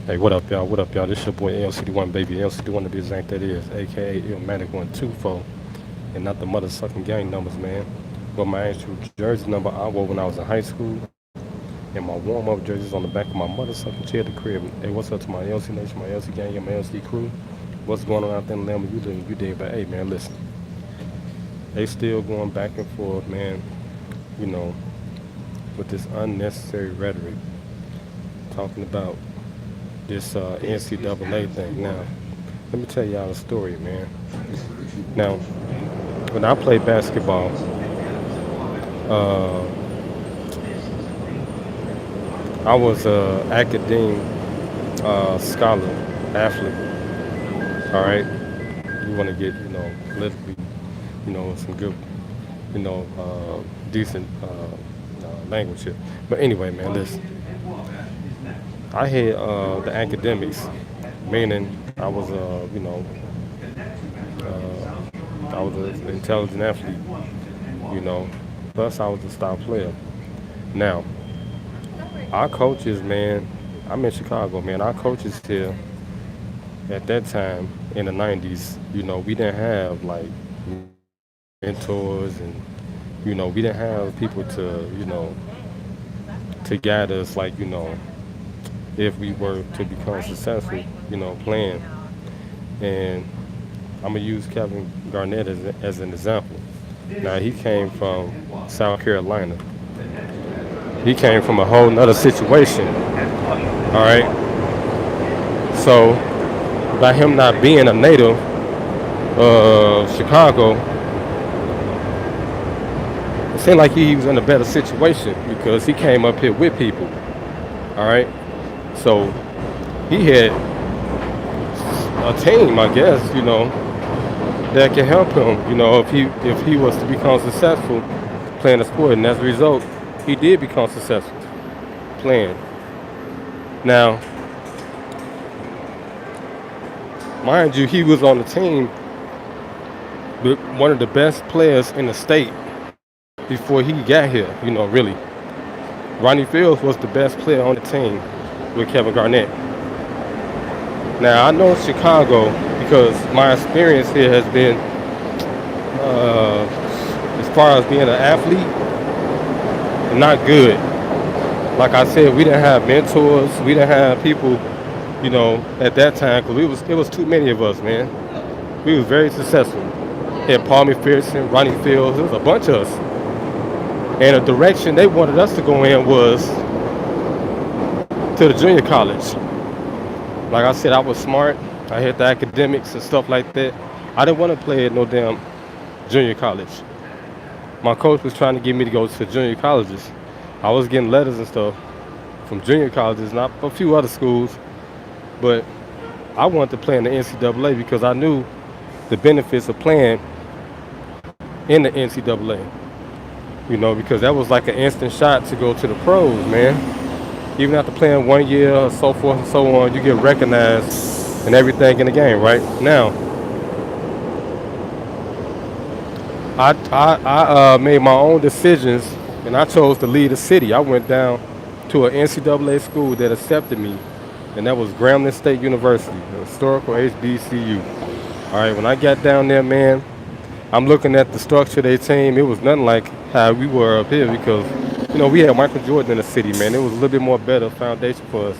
Hey, what up, y'all? What up, y'all? This your boy LCD1, baby. LCD1 to be exact, that is, aka Illmatic 124, and not the motherfucking gang numbers, man. But my actual jersey number I wore when I was in high school, and my warm up jerseys on the back of my motherfucking chair at the crib. Hey, what's up to my LC Nation, my LC gang, and my LC crew? What's going on out there in Lamb? You did, but hey, man, listen. They still going back and forth, man, you know, with this unnecessary rhetoric, talking about this NCAA thing. Now, let me tell y'all a story, man. Now, when I played basketball, uh, I was a academic scholar, athlete. All right, you want to get politically, some good, decent language here. But anyway, man, listen. I had the academics, meaning I was an intelligent athlete, you know. Plus, I was a star player. Now, our coaches, man, I'm in Chicago, man. Our coaches here at that time in the 90s, we didn't have like mentors and, we didn't have people to guide us like, if we were to become successful, playing. And I'm gonna use Kevin Garnett as an example. Now he came from South Carolina. He came from a whole nother situation. All right. So by him not being a native of Chicago, it seemed like he was in a better situation because he came up here with people. All right. So he had a team, I guess, that can help him, if he was to become successful playing the sport. And as a result, he did become successful playing. Now, mind you, he was on the team with one of the best players in the state before he got here, really. Ronnie Fields was the best player on the team with Kevin Garnett. Now, I know Chicago because my experience here has been, as far as being an athlete, not good. Like I said, we didn't have mentors. We didn't have people, at that time, because it was too many of us, man. We was very successful. Had Paul McPherson, Ronnie Fields, there was a bunch of us. And the direction they wanted us to go in was to the junior college. Like I said, I was smart. I had the academics and stuff like that. I didn't want to play at no damn junior college. My coach was trying to get me to go to junior colleges. I was getting letters and stuff from junior colleges, not a few other schools, but I wanted to play in the NCAA because I knew the benefits of playing in the NCAA. Because that was like an instant shot to go to the pros, man. Even after playing 1 year or so forth and so on, you get recognized and everything in the game, right? Now, I made my own decisions and I chose to leave the city. I went down to an NCAA school that accepted me, and that was Grambling State University, a historical HBCU. All right, when I got down there, man, I'm looking at the structure of their team. It was nothing like how we were up here because, we had Michael Jordan in the city, man. It was a little bit more better foundation for us,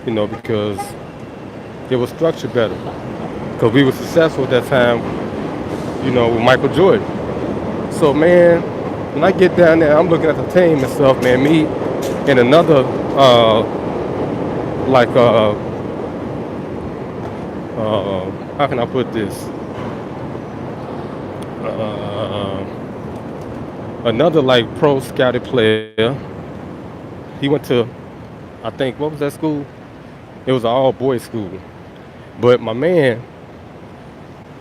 because it was structured better. Because we were successful at that time, with Michael Jordan. So, man, when I get down there, I'm looking at the team and stuff, man. Me and another, like, how can I put this? Another like pro scouted player. He went to, I think, what was that school? It was an all boys school. But my man,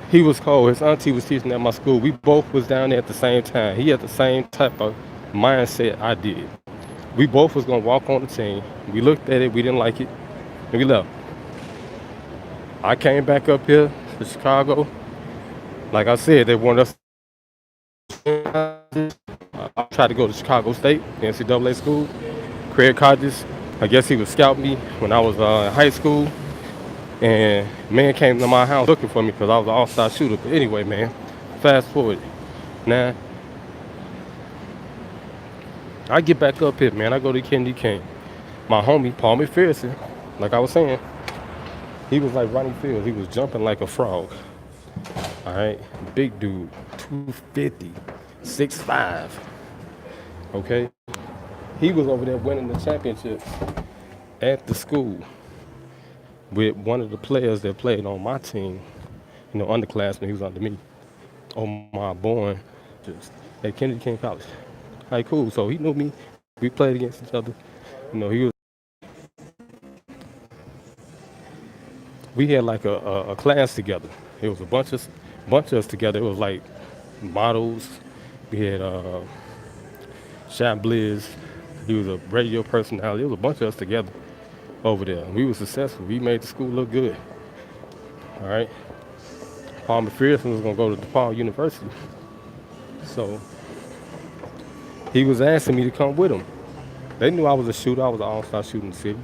he was cold. His auntie was teaching at my school. We both was down there at the same time. He had the same type of mindset I did. We both was gonna walk on the team. We looked at it, we didn't like it, and we left. I came back up here to Chicago. Like I said, they wanted us. I tried to go to Chicago State, NCAA school, Craig Hodges, I guess he was scouting me when I was in high school, and man came to my house looking for me because I was an all-star shooter. But anyway, man, fast forward. Now I get back up here, man. I go to Kennedy King. My homie, Paul McPherson, like I was saying, he was like Ronnie Fields. He was jumping like a frog. All right, big dude, 250, 6'5". Okay, he was over there winning the championship at the school with one of the players that played on my team. You know, underclassmen. He was under me. On my born, just at Kennedy King College. All right, cool. So he knew me. We played against each other. You know, he was. We had like a class together. It was a bunch of us together. It was like models. We had Shot Blizz. He was a radio personality. It was a bunch of us together over there. We were successful. We made the school look good. All right. Paul McPherson was gonna go to DePaul University, so he was asking me to come with him. They knew I was a shooter. I was an all-star shooter in the city,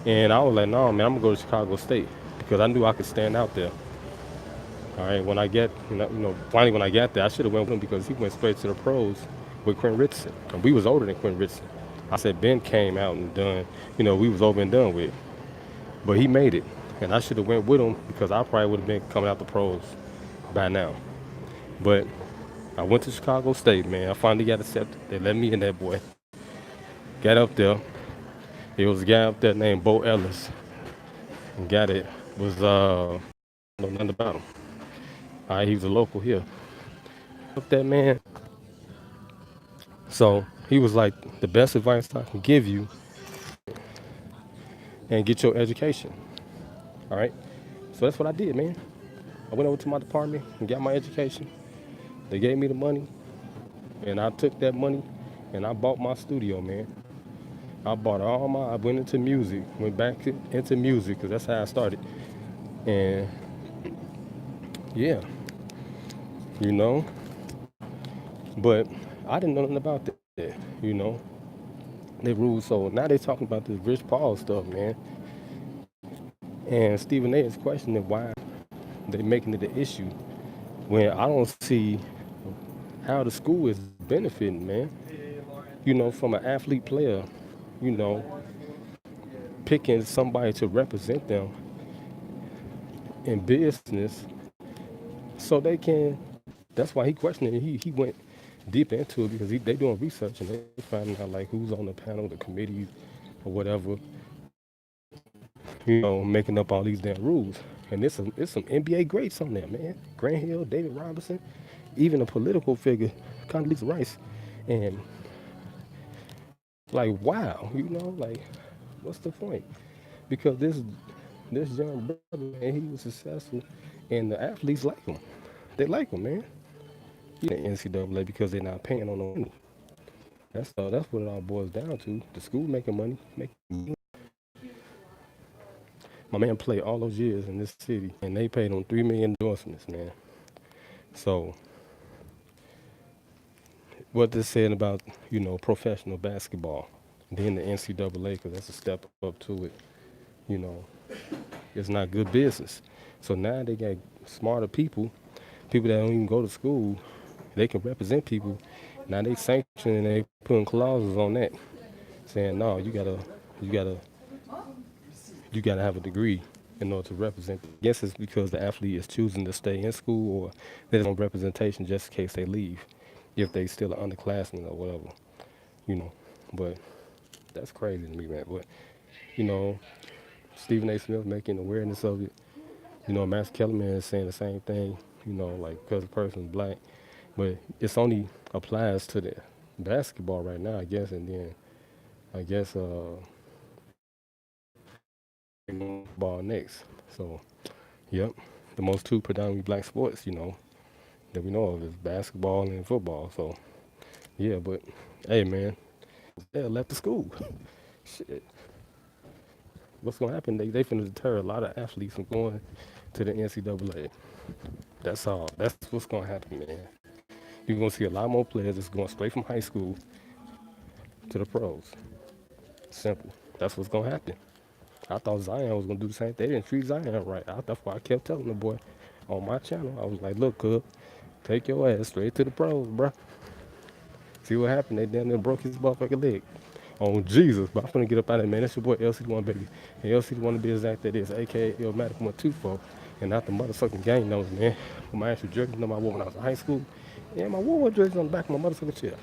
and I was like, "No, man, I'm gonna go to Chicago State because I knew I could stand out there." All right. Finally when I got there, I should have went with him because he went straight to the pros with Quinn Richardson, and we was older than Quinn Richardson. I said Ben came out and done. We was over and done with, but he made it, and I should have went with him because I probably would have been coming out the pros by now. But I went to Chicago State, man. I finally got accepted. They let me in there, boy. Got up there. There was a guy up there named Bo Ellis. And got it. Was I don't know nothing about him. All right, he was a local here. Up that man. So he was like, the best advice I can give you and get your education. All right. So that's what I did, man. I went over to my department and got my education. They gave me the money, and I took that money and I bought my studio, man. I went into music, went back into music because that's how I started. And yeah, you know, but I didn't know nothing about that, you know. They rules. So now they talking about this Rich Paul stuff, man. And Stephen A is questioning why they making it an issue when I don't see how the school is benefiting, man. From an athlete player, you know, picking somebody to represent them in business so they can. That's why he questioned it. He went deep into it because they doing research and they finding out like who's on the panel, the committee, or whatever. Making up all these damn rules. And it's some NBA greats on there, man. Grant Hill, David Robinson, even a political figure, Condoleezza Rice, and like wow, like what's the point? Because this young brother, man, he was successful, and the athletes like him. They like him, man. He in NCAA because they're not paying on no money. That's what it all boils down to. The school making money. My man played all those years in this city, and they paid him 3 million endorsements, man. So what they're saying about professional basketball, then the NCAA, because that's a step up to it. You know, it's not good business. So now they got smarter people that don't even go to school. They can represent people. Now they sanctioning and they putting clauses on that, saying no, you gotta have a degree in order to represent. I guess it's because the athlete is choosing to stay in school or there's no representation just in case they leave, if they still an underclassman or whatever, you know. But that's crazy to me, man. But you know, Stephen A. Smith making awareness of it. Max Kellerman is saying the same thing. Like because the person's black, but it's only applies to the basketball right now, I guess, and then I guess ball next. So, yep, the most two predominantly black sports, that we know of is basketball and football. So, yeah, but hey, man, they left the school. Shit, what's gonna happen? They finna deter a lot of athletes from going to the NCAA. That's all. That's what's gonna happen, man. You're gonna see a lot more players that's going straight from high school to the pros. Simple. That's what's gonna happen. I thought Zion was gonna do the same thing. They didn't treat Zion right. That's why I kept telling the boy on my channel. I was like, look, cuz, take your ass straight to the pros, bruh. See what happened? They damn near broke his motherfucking leg. On Jesus. But I'm finna get up out of there, man. That's your boy LC1 baby. And LC1 to be exact, that is aka Illmatic 124. And not the motherfucking gang knows, man. With my actual jerseys, you know my war when I was in high school. Yeah, my war jerseys on the back of my motherfucking chair.